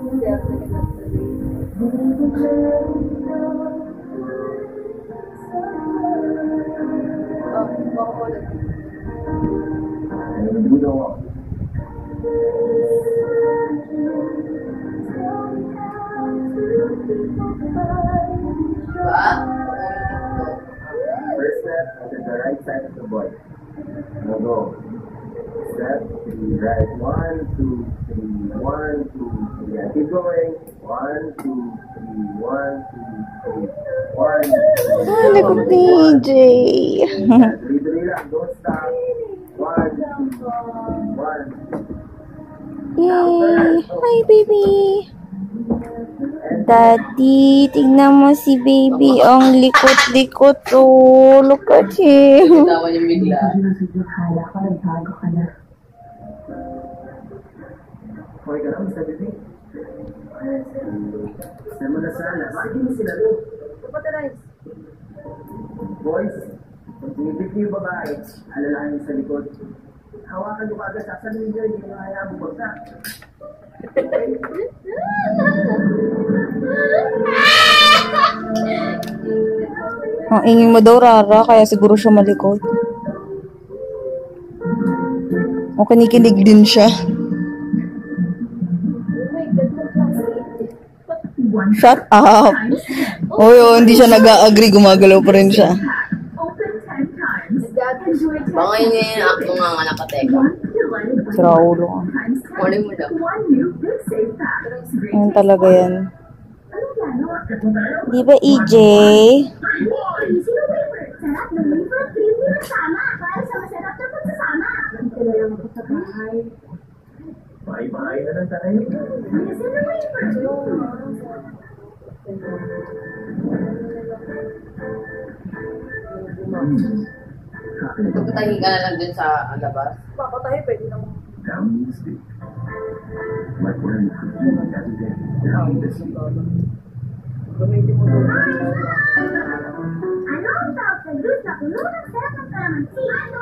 First step, to the right side of the boy. Now go. Step to the right. 1, 2, 3. 1, 2, 3. And keep going. 1, 2, 3. 1, 2, 3. 1, 2, 3. Look at DJ. Dali-dali lang. Don't stop. 1, 2, 3. 1. Yay! Hi, baby! Daddy, tingnan mo si baby. Ang likot-likot. Oh, look at him. Tawa niya bigla. Okay ka lang, Mr. Bibi. Saan mo na sana? Bakit hindi sila doon? Boys, kung tinipid niyo yung babae, alalahan niyo sa likod. Hawakan niyo agad, sasaluhin niyo, hindi niyo hayaan bumagsak. Ang ingin mo daw, Rara, kaya siguro siya malikot. O kinikinig din siya. Shut up! Oh, hindi siya nag-a-agree, gumagalaw pa rin siya. Baka yun yung akto nga nga nakateka. Si Raulo. Morning mo daw. Ayun talaga yan. Di ba, EJ? Bahay-bahay na lang tayo. Pagkatahin ka na lang dun sa labas. Papatahin, pwede naman. Down in the sleep. Like where you could be every day. Down in the sleep. Gamitin mo doon. Ano ang tawag sa juice na puno ng sarap ng kalamansi? Ano